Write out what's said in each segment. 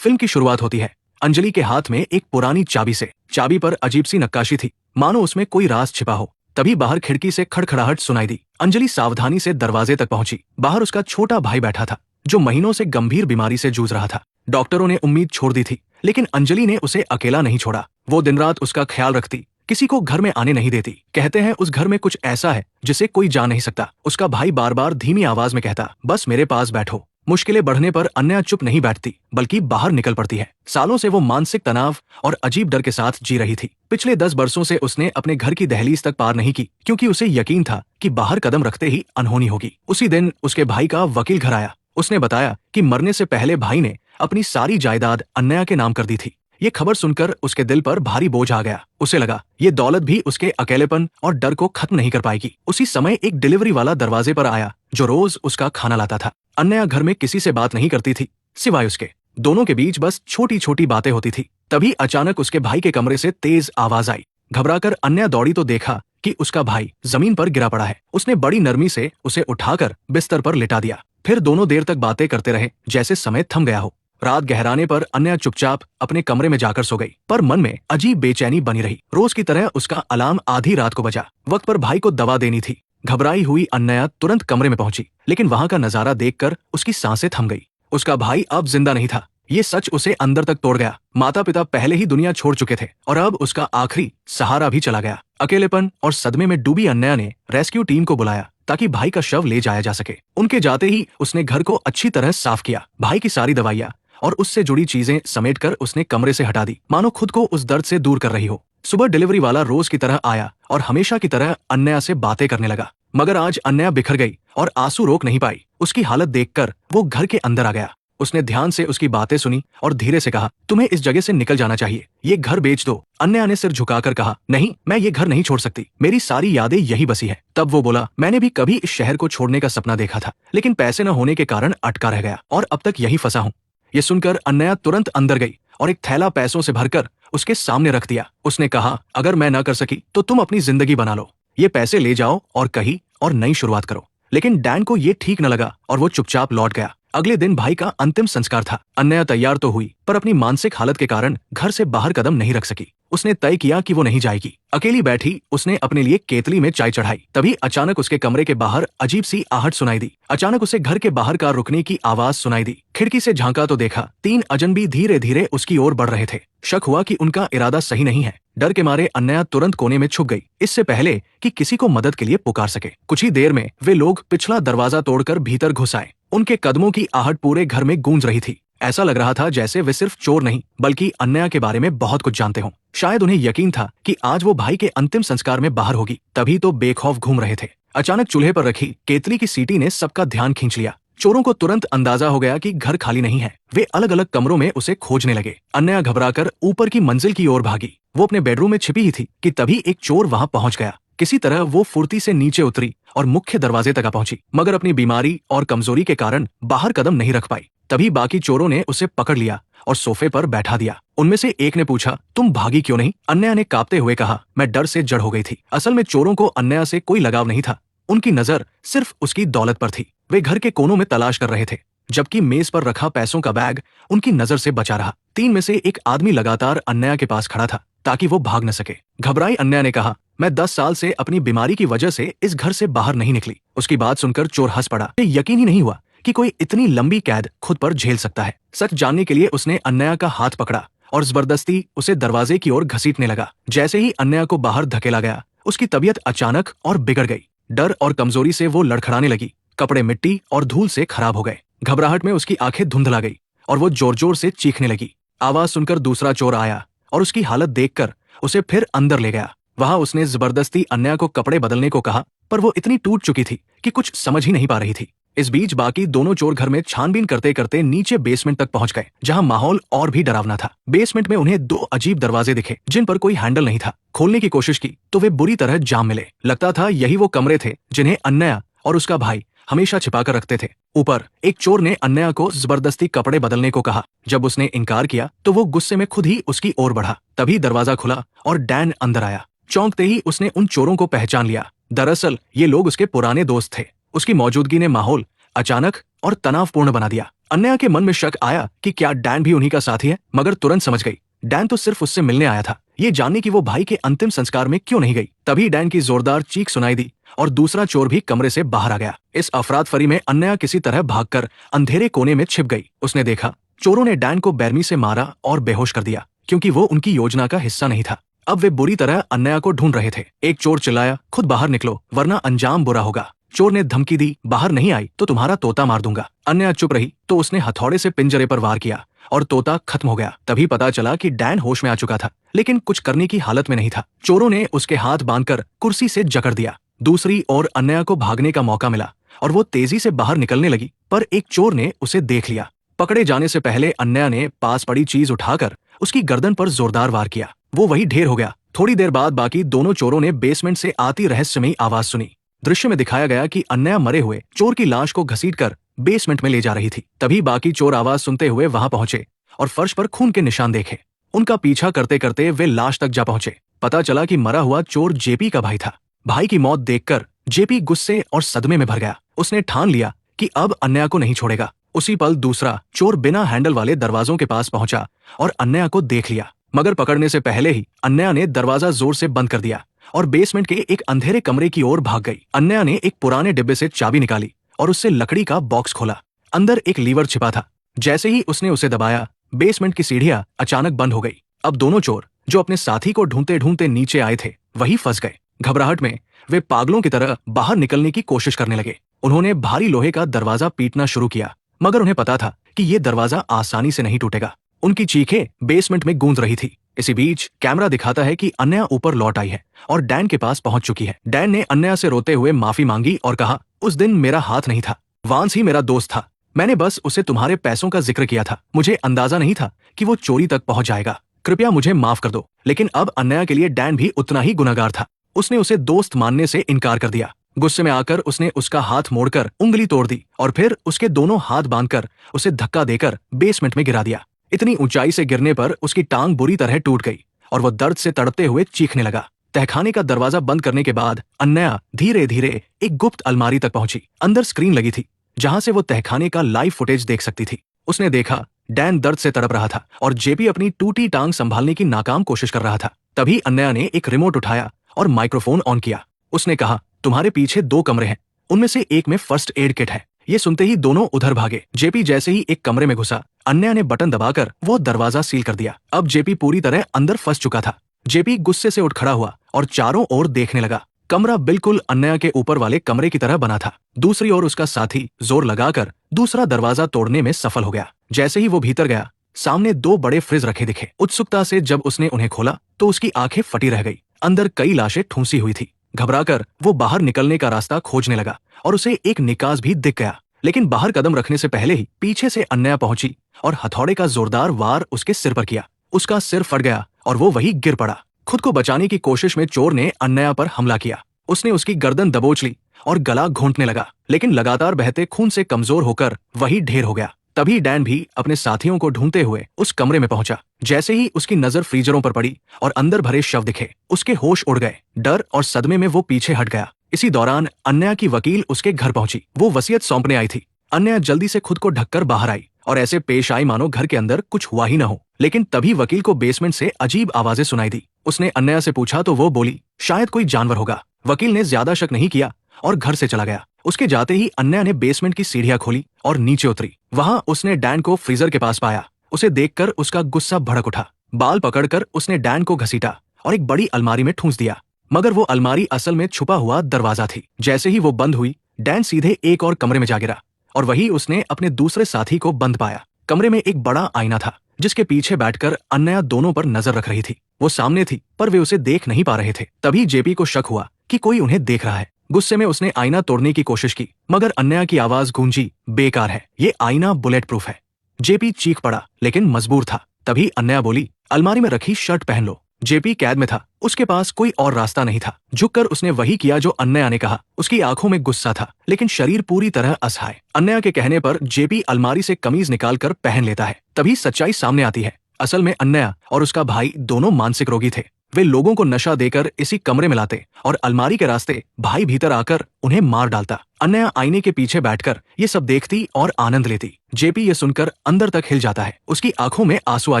Film की शुरुआत होती है अंजलि के हाथ में एक पुरानी चाबी से। चाबी पर अजीब सी नक्काशी थी, मानो उसमें कोई राज छिपा हो। तभी बाहर खिड़की से खड़खड़ाहट सुनाई दी। अंजलि सावधानी से दरवाजे तक पहुंची। बाहर उसका छोटा भाई बैठा था, जो महीनों से गंभीर बीमारी से जूझ रहा था। डॉक्टरों ने उम्मीद छोड़ दी थी, लेकिन अंजलि ने उसे अकेला नहीं छोड़ा। वो दिन रात उसका ख्याल रखती, किसी को घर में आने नहीं देती। कहते हैं उस घर में कुछ ऐसा है जिसे कोई जान नहीं सकता। उसका भाई बार बार धीमी आवाज में कहता, बस मेरे पास बैठो। मुश्किलें बढ़ने पर अन्या चुप नहीं बैठती, बल्कि बाहर निकल पड़ती है। सालों से वो मानसिक तनाव और अजीब डर के साथ जी रही थी। पिछले 10 वर्षों से उसने अपने घर की दहलीज तक पार नहीं की, क्योंकि उसे यकीन था कि बाहर कदम रखते ही अनहोनी होगी। उसी दिन उसके भाई का वकील घर आया। उसने बताया कि मरने से पहले भाई ने अपनी सारी जायदाद अन्या के नाम कर दी थी। ये खबर सुनकर उसके दिल पर भारी बोझ आ गया। उसे लगा ये दौलत भी उसके अकेलेपन और डर को खत्म नहीं कर पाएगी। उसी समय एक डिलीवरी वाला दरवाजे पर आया, जो रोज उसका खाना लाता था। अन्या घर में किसी से बात नहीं करती थी, सिवाय उसके। दोनों के बीच बस छोटी छोटी बातें होती थी। तभी अचानक उसके भाई के कमरे से तेज आवाज आई। घबराकर अन्या दौड़ी तो देखा कि उसका भाई जमीन पर गिरा पड़ा है। उसने बड़ी नरमी से उसे उठाकर बिस्तर पर लिटा दिया। फिर दोनों देर तक बातें करते रहे, जैसे समय थम गया हो। रात गहराने पर अन्या चुपचाप अपने कमरे में जाकर सो गई, पर मन में अजीब बेचैनी बनी रही। रोज की तरह उसका अलार्म आधी रात को बजा। वक्त पर भाई को दवा देनी थी। घबराई हुई अन्या तुरंत कमरे में पहुंची, लेकिन वहां का नजारा देखकर उसकी सांसें थम गई। उसका भाई अब जिंदा नहीं था। ये सच उसे अंदर तक तोड़ गया। माता पिता पहले ही दुनिया छोड़ चुके थे, और अब उसका आखिरी सहारा भी चला गया। अकेलेपन और सदमे में डूबी अन्या ने रेस्क्यू टीम को बुलाया, ताकि भाई का शव ले जाया जा सके। उनके जाते ही उसने घर को अच्छी तरह साफ किया। भाई की सारी दवाइयाँ और उससे जुड़ी चीजें समेटकर उसने कमरे से हटा दी, मानो खुद को उस दर्द से दूर कर रही हो। सुबह डिलीवरी वाला रोज की तरह आया और हमेशा की तरह अन्या से बातें करने लगा। मगर आज अन्या बिखर गई और आंसू रोक नहीं पाई। उसकी हालत देखकर वो घर के अंदर आ गया। उसने ध्यान से उसकी बातें सुनी और धीरे से कहा, तुम्हें इस जगह से निकल जाना चाहिए, ये घर बेच दो। अन्या ने सिर झुकाकर कहा, नहीं, मैं ये घर नहीं छोड़ सकती, मेरी सारी यादें यही बसी है। तब वो बोला, मैंने भी कभी इस शहर को छोड़ने का सपना देखा था, लेकिन पैसे न होने के कारण अटका रह गया और अब तक यही फंसा हूँ। ये सुनकर अन्या तुरंत अंदर गई और एक थैला पैसों से भरकर उसके सामने रख दिया। उसने कहा, अगर मैं ना कर सकी तो तुम अपनी जिंदगी बना लो, ये पैसे ले जाओ और कहीं और नई शुरुआत करो। लेकिन डैन को ये ठीक न लगा और वो चुपचाप लौट गया। अगले दिन भाई का अंतिम संस्कार था। अन्या तैयार तो हुई, पर अपनी मानसिक हालत के कारण घर से बाहर कदम नहीं रख सकी। उसने तय किया कि वो नहीं जाएगी। अकेली बैठी उसने अपने लिए केतली में चाय चढ़ाई। तभी अचानक उसके कमरे के बाहर अजीब सी आहट सुनाई दी। अचानक उसे घर के बाहर कार रुकने की आवाज सुनाई दी। खिड़की से झांका तो देखा 3 अजनबी धीरे धीरे उसकी ओर बढ़ रहे थे। शक हुआ कि उनका इरादा सही नहीं है। डर के मारे अन्या तुरंत कोने में छुप गई, इससे पहले कि किसी को मदद के लिए पुकार सके। कुछ ही देर में वे लोग पिछला दरवाजा तोड़कर भीतर घुस आए। उनके कदमों की आहट पूरे घर में गूंज रही थी। ऐसा लग रहा था जैसे वे सिर्फ चोर नहीं, बल्कि अन्या के बारे में बहुत कुछ जानते हों। शायद उन्हें यकीन था कि आज वो भाई के अंतिम संस्कार में बाहर होगी, तभी तो बेखौफ घूम रहे थे। अचानक चूल्हे पर रखी केतली की सीटी ने सबका ध्यान खींच लिया। चोरों को तुरंत अंदाजा हो गया कि घर खाली नहीं है। वे अलग अलग कमरों में उसे खोजने लगे। अन्या घबराकर ऊपर की मंजिल की ओर भागी। वो अपने बेडरूम में छिपी ही थी कि तभी एक चोर वहां पहुंच गया। किसी तरह वो फुर्ती से नीचे उतरी और मुख्य दरवाजे तक आ पहुंची, मगर अपनी बीमारी और कमजोरी के कारण बाहर कदम नहीं रख पाई। तभी बाकी चोरों ने उसे पकड़ लिया और सोफे पर बैठा दिया। उनमें से एक ने पूछा, तुम भागी क्यों नहीं? अन्या ने कांपते हुए कहा, मैं डर से जड़ हो गई थी। असल में चोरों को अन्या से कोई लगाव नहीं था। उनकी नजर सिर्फ उसकी दौलत पर थी। वे घर के कोनों में तलाश कर रहे थे, जबकि मेज पर रखा पैसों का बैग उनकी नजर से बचा रहा। 3 में से एक आदमी लगातार अन्या के पास खड़ा था, ताकि वो भाग न सके। घबराई अन्या ने कहा, मैं 10 साल से अपनी बीमारी की वजह से इस घर से बाहर नहीं निकली। उसकी बात सुनकर चोर हंस पड़ा। यकीन ही नहीं हुआ कि कोई इतनी लंबी कैद खुद पर झेल सकता है। सच जानने के लिए उसने अन्या का हाथ पकड़ा और जबरदस्ती उसे दरवाजे की ओर घसीटने लगा। जैसे ही अन्या को बाहर धकेला गया, उसकी तबीयत अचानक और बिगड़ गई। डर और कमजोरी से वो लड़खड़ाने लगी। कपड़े मिट्टी और धूल से खराब हो गए। घबराहट में उसकी आंखें धुंधला गई और वो जोर जोर से चीखने लगी। आवाज सुनकर दूसरा चोर आया और उसकी हालत देखकर उसे फिर अंदर ले गया। वहां उसने जबरदस्ती अन्या को कपड़े बदलने को कहा, पर वो इतनी टूट चुकी थी कि कुछ समझ ही नहीं पा रही थी। इस बीच बाकी दोनों चोर घर में छानबीन करते करते नीचे बेसमेंट तक पहुंच गए, जहां माहौल और भी डरावना था। बेसमेंट में उन्हें 2 अजीब दरवाजे दिखे, जिन पर कोई हैंडल नहीं था। खोलने की कोशिश की तो वे बुरी तरह जाम मिले। लगता था यही वो कमरे थे जिन्हें अन्या और उसका भाई हमेशा छिपाकर रखते थे। ऊपर एक चोर ने अन्या को जबरदस्ती कपड़े बदलने को कहा। जब उसने इनकार किया तो वो गुस्से में खुद ही उसकी ओर बढ़ा। तभी दरवाजा खुला और डैन अंदर आया। चौंकते ही उसने उन चोरों को पहचान लिया। दरअसल ये लोग उसके पुराने दोस्त थे। उसकी मौजूदगी ने माहौल अचानक और तनावपूर्ण बना दिया। अन्या के मन में शक आया कि क्या डैन भी उन्हीं का साथी है, मगर तुरंत समझ गई डैन तो सिर्फ उससे मिलने आया था, ये जानने कि वो भाई के अंतिम संस्कार में क्यों नहीं गई। तभी डैन की जोरदार चीख सुनाई दी और दूसरा चोर भी कमरे से बाहर आ गया। इस अफरात फरी में अन्या किसी तरह भागकर अंधेरे कोने में छिप गई। उसने देखा चोरों ने डैन को बेरमी से मारा और बेहोश कर दिया, क्योंकि वो उनकी योजना का हिस्सा नहीं था। अब वे बुरी तरह अन्या को ढूंढ रहे थे। एक चोर चिल्लाया, खुद बाहर निकलो वरना अंजाम बुरा होगा। चोर ने धमकी दी, बाहर नहीं आई तो तुम्हारा तोता मार दूंगा। अन्या चुप रही तो उसने हथौड़े से पिंजरे पर वार किया और तोता खत्म हो गया। तभी पता चला कि डैन होश में आ चुका था, लेकिन कुछ करने की हालत में नहीं था। चोरों ने उसके हाथ बांधकर कुर्सी से जकड़ दिया। दूसरी ओर अन्या को भागने का मौका मिला और वो तेजी से बाहर निकलने लगी, पर एक चोर ने उसे देख लिया। पकड़े जाने से पहले अन्या ने पास पड़ी चीज उठाकर उसकी गर्दन पर जोरदार वार किया। वो वही ढेर हो गया। थोड़ी देर बाद बाकी दोनों चोरों ने बेसमेंट से आती रहस्यमयी आवाज सुनी। दृश्य में दिखाया गया कि अन्या मरे हुए चोर की लाश को घसीटकर बेसमेंट में ले जा रही थी। तभी बाकी चोर आवाज सुनते हुए वहां पहुंचे और फर्श पर खून के निशान देखे। उनका पीछा करते करते वे लाश तक जा पहुंचे। पता चला कि मरा हुआ चोर जेपी का भाई था। भाई की मौत देखकर जेपी गुस्से और सदमे में भर गया। उसने ठान लिया कि अब अन्या को नहीं छोड़ेगा। उसी पल दूसरा चोर बिना हैंडल वाले दरवाजों के पास पहुंचा और अन्या को देख लिया, मगर पकड़ने से पहले ही अन्या ने दरवाजा जोर से बंद कर दिया और बेसमेंट के एक अंधेरे कमरे की ओर भाग गई। अन्या ने एक पुराने डिब्बे से चाबी निकाली और उससे लकड़ी का बॉक्स खोला। अंदर एक लीवर छिपा था। जैसे ही उसने उसे दबाया, बेसमेंट की सीढ़ियां अचानक बंद हो गई। अब दोनों चोर जो अपने साथी को ढूंढते ढूंढते नीचे आए थे, वही फंस गए। घबराहट में वे पागलों की तरह बाहर निकलने की कोशिश करने लगे। उन्होंने भारी लोहे का दरवाजा पीटना शुरू किया, मगर उन्हें पता था कि ये दरवाजा आसानी से नहीं टूटेगा। उनकी चीखें बेसमेंट में गूंज रही थी। इसी बीच कैमरा दिखाता है कि अन्या ऊपर लौट आई है और डैन के पास पहुंच चुकी है। डैन ने अन्या से रोते हुए माफी मांगी और कहा, उस दिन मेरा हाथ नहीं था, वांस ही मेरा दोस्त था। मैंने बस उसे तुम्हारे पैसों का जिक्र किया था। मुझे अंदाजा नहीं था कि वो चोरी तक पहुंच जाएगा। कृपया मुझे माफ कर दो। लेकिन अब अन्या के लिए डैन भी उतना ही गुनहगार था। उसने उसे दोस्त मानने से इनकार कर दिया। गुस्से में आकर उसने उसका हाथ मोड़कर उंगली तोड़ दी और फिर उसके दोनों हाथ बांधकर उसे धक्का देकर बेसमेंट में गिरा दिया। इतनी ऊंचाई से गिरने पर उसकी टांग बुरी तरह टूट गई और वो दर्द से तड़पते हुए चीखने लगा। तहखाने का दरवाजा बंद करने के बाद अन्या धीरे धीरे एक गुप्त अलमारी तक पहुंची। अंदर स्क्रीन लगी थी जहां से वो तहखाने का लाइव फुटेज देख सकती थी। उसने देखा डैन दर्द से तड़प रहा था और जेपी अपनी टूटी टांग संभालने की नाकाम कोशिश कर रहा था। तभी अन्या ने एक रिमोट उठाया और माइक्रोफोन ऑन किया। उसने कहा, तुम्हारे पीछे 2 कमरे हैं, उनमें से एक में फर्स्ट एड किट है। ये सुनते ही दोनों उधर भागे। जेपी जैसे ही एक कमरे में घुसा, अन्या ने बटन दबाकर वो दरवाजा सील कर दिया। अब जेपी पूरी तरह अंदर फंस चुका था। जेपी गुस्से से उठ खड़ा हुआ और चारों ओर देखने लगा। कमरा बिल्कुल अन्या के ऊपर वाले कमरे की तरह बना था। दूसरी ओर उसका साथी जोर लगाकर दूसरा दरवाजा तोड़ने में सफल हो गया। जैसे ही वो भीतर गया, सामने 2 बड़े फ्रिज रखे दिखे। उत्सुकता से जब उसने उन्हें खोला तो उसकी आंखें फटी रह गई। अंदर कई लाशें ठूंसी हुई थी। घबराकर वो बाहर निकलने का रास्ता खोजने लगा और उसे एक निकास भी दिख गया। लेकिन बाहर कदम रखने से पहले ही पीछे से अन्या पहुंची और हथौड़े का जोरदार वार उसके सिर पर किया। उसका सिर फट गया और वो वहीं गिर पड़ा। खुद को बचाने की कोशिश में चोर ने अन्या पर हमला किया। उसने उसकी गर्दन दबोच ली और गला घोंटने लगा, लेकिन लगातार बहते खून से कमजोर होकर वही ढेर हो गया। तभी डैन भी अपने साथियों को ढूंढते हुए उस कमरे में पहुंचा। जैसे ही उसकी नजर फ्रीजरों पर पड़ी और अंदर भरे शव दिखे, उसके होश उड़ गए। डर और सदमे में वो पीछे हट गया। इसी दौरान अन्या की वकील उसके घर पहुंची। वो वसीयत सौंपने आई थी। अन्या जल्दी से खुद को ढककर बाहर आई और ऐसे पेश आई मानो घर के अंदर कुछ हुआ ही न हो। लेकिन तभी वकील को बेसमेंट से अजीब आवाजें सुनाई दी। उसने अन्या से पूछा तो वो बोली, शायद कोई जानवर होगा। वकील ने ज्यादा शक नहीं किया और घर से चला गया। उसके जाते ही अन्या ने बेसमेंट की सीढ़ियां खोली और नीचे उतरी। वहां उसने डैन को फ्रीजर के पास पाया। उसे देखकर उसका गुस्सा भड़क उठा। बाल पकड़कर उसने डैन को घसीटा और एक बड़ी अलमारी में ठूंस दिया, मगर वो अलमारी असल में छुपा हुआ दरवाजा थी। जैसे ही वो बंद हुई, डैन सीधे एक और कमरे में जा गिरा और वही उसने अपने दूसरे साथी को बंद पाया। कमरे में एक बड़ा आईना था जिसके पीछे बैठकर अन्या दोनों पर नजर रख रही थी। वो सामने थी पर वे उसे देख नहीं पा रहे थे। तभी जेपी को शक हुआ कि कोई उन्हें देख रहा है। गुस्से में उसने आईना तोड़ने की कोशिश की, मगर अन्या की आवाज गूंजी, बेकार है, ये आईना बुलेट प्रूफ है। जेपी चीख पड़ा लेकिन मजबूर था। तभी अन्या बोली, अलमारी में रखी शर्ट पहन लो। जेपी कैद में था, उसके पास कोई और रास्ता नहीं था। झुककर उसने वही किया जो अन्या ने कहा। उसकी आंखों में गुस्सा था लेकिन शरीर पूरी तरह असहाय। अन्या के कहने पर जेपी अलमारी से कमीज निकालकर पहन लेता है। तभी सच्चाई सामने आती है। असल में अन्या और उसका भाई दोनों मानसिक रोगी थे। वे लोगों को नशा देकर इसी कमरे में लाते और अलमारी के रास्ते भाई भीतर आकर उन्हें मार डालता। अन्या आईने के पीछे बैठकर ये सब देखती और आनंद लेती। जेपी ये सुनकर अंदर तक हिल जाता है, उसकी आंखों में आंसू आ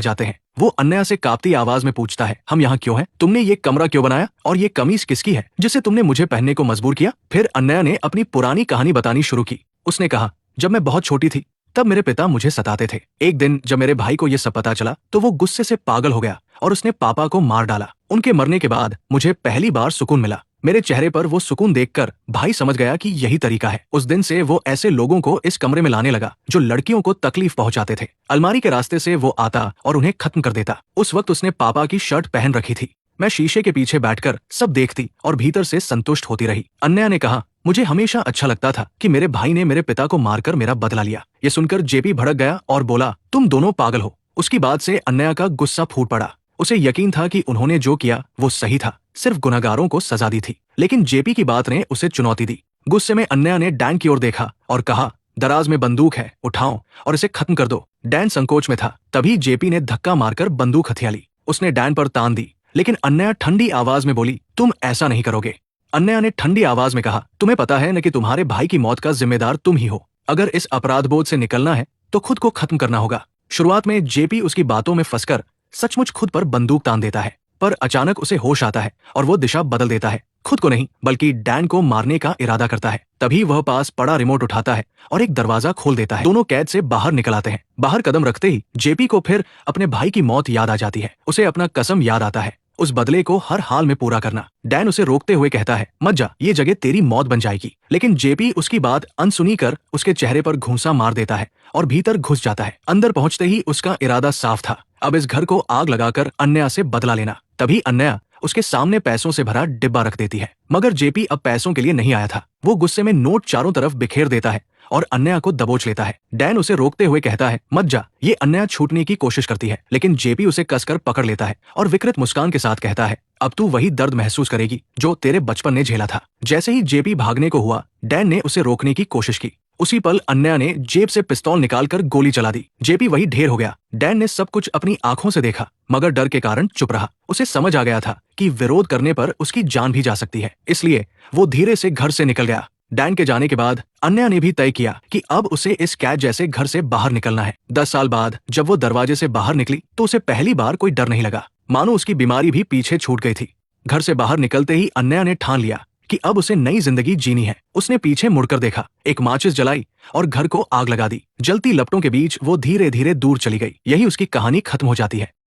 जाते हैं। वो अन्या से कांपती आवाज में पूछता है, हम यहाँ क्यों हैं? तुमने ये कमरा क्यों बनाया? और ये कमीज किसकी है जिसे तुमने मुझे पहनने को मजबूर किया? फिर अन्या ने अपनी पुरानी कहानी बतानी शुरू की। उसने कहा, जब मैं बहुत छोटी थी तब मेरे पिता मुझे सताते थे। एक दिन जब मेरे भाई को ये सब पता चला तो वो गुस्से से पागल हो गया और उसने पापा को मार डाला। उनके मरने के बाद मुझे पहली बार सुकून मिला। मेरे चेहरे पर वो सुकून देखकर भाई समझ गया कि यही तरीका है। उस दिन से वो ऐसे लोगों को इस कमरे में लाने लगा जो लड़कियों को तकलीफ पहुंचाते थे। अलमारी के रास्ते से वो आता और उन्हें खत्म कर देता। उस वक्त उसने पापा की शर्ट पहन रखी थी। मैं शीशे के पीछे बैठकर सब देखती और भीतर से संतुष्ट होती रही। अन्या ने कहा, मुझे हमेशा अच्छा लगता था कि मेरे भाई ने मेरे पिता को मारकर मेरा बदला लिया। ये सुनकर जेपी भड़क गया और बोला, तुम दोनों पागल हो। उसकी बात से अन्या का गुस्सा फूट पड़ा। उसे यकीन था कि उन्होंने जो किया वो सही था, सिर्फ गुनहगारों को सजा दी थी। लेकिन जेपी की बात ने उसे चुनौती दी। गुस्से में अन्या ने डैन की ओर देखा और कहा, दराज में बंदूक है, उठाओ और इसे खत्म कर दो। डैन संकोच में था। तभी जेपी ने धक्का मारकर बंदूक हथिया ली। उसने डैन पर तान दी, लेकिन अन्या ठंडी आवाज में बोली, तुम ऐसा नहीं करोगे। अन्या ने ठंडी आवाज में कहा, तुम्हें पता है न कि तुम्हारे भाई की मौत का जिम्मेदार तुम ही हो। अगर इस अपराध बोध से निकलना है तो खुद को खत्म करना होगा। शुरुआत में जेपी उसकी बातों में फंसकर सचमुच खुद पर बंदूक तान देता है, पर अचानक उसे होश आता है और वो दिशा बदल देता है। खुद को नहीं बल्कि डैन को मारने का इरादा करता है। तभी वह पास पड़ा रिमोट उठाता है और एक दरवाजा खोल देता है। दोनों कैद से बाहर निकल आते हैं। बाहर कदम रखते ही जेपी को फिर अपने भाई की मौत याद आ जाती है। उसे अपना कसम याद आता है, उस बदले को हर हाल में पूरा करना। डैन उसे रोकते हुए कहता है, मत जा, ये जगह तेरी मौत बन जाएगी। लेकिन जेपी उसकी बात अनसुनी कर उसके चेहरे पर घूंसा मार देता है और भीतर घुस जाता है। अंदर पहुंचते ही उसका इरादा साफ था, अब इस घर को आग लगाकर अन्या से बदला लेना। तभी अन्या उसके सामने पैसों से भरा डिब्बा रख देती है। मगर जेपी अब पैसों के लिए नहीं आया था। वो गुस्से में नोट चारों तरफ बिखेर देता है और अन्या को दबोच लेता है। डैन उसे रोकते हुए कहता है, मत जा। ये अन्या छूटने की कोशिश करती है, लेकिन जेपी उसे कसकर पकड़ लेता है और विकृत मुस्कान के साथ कहता है, अब तू वही दर्द महसूस करेगी जो तेरे बचपन ने झेला था। जैसे ही जेपी भागने को हुआ, डैन ने उसे रोकने की कोशिश की। उसी पल अन्या ने जेब से पिस्तौल निकालकर गोली चला दी। जेपी वही ढेर हो गया। डैन ने सब कुछ अपनी आंखों से देखा, मगर डर के कारण चुप रहा। उसे समझ आ गया था कि विरोध करने पर उसकी जान भी जा सकती है, इसलिए वो धीरे से घर से निकल गया। डैन के जाने के बाद अन्या ने भी तय किया कि अब उसे इस कैद जैसे घर से बाहर निकलना है। 10 साल बाद जब वो दरवाजे से बाहर निकली तो उसे पहली बार कोई डर नहीं लगा, मानो उसकी बीमारी भी पीछे छूट गई थी। घर से बाहर निकलते ही अन्या ने ठान लिया कि अब उसे नई जिंदगी जीनी है। उसने पीछे मुड़कर देखा, एक माचिस जलाई और घर को आग लगा दी। जलती लपटों के बीच वो धीरे धीरे दूर चली गई। यही उसकी कहानी खत्म हो जाती है।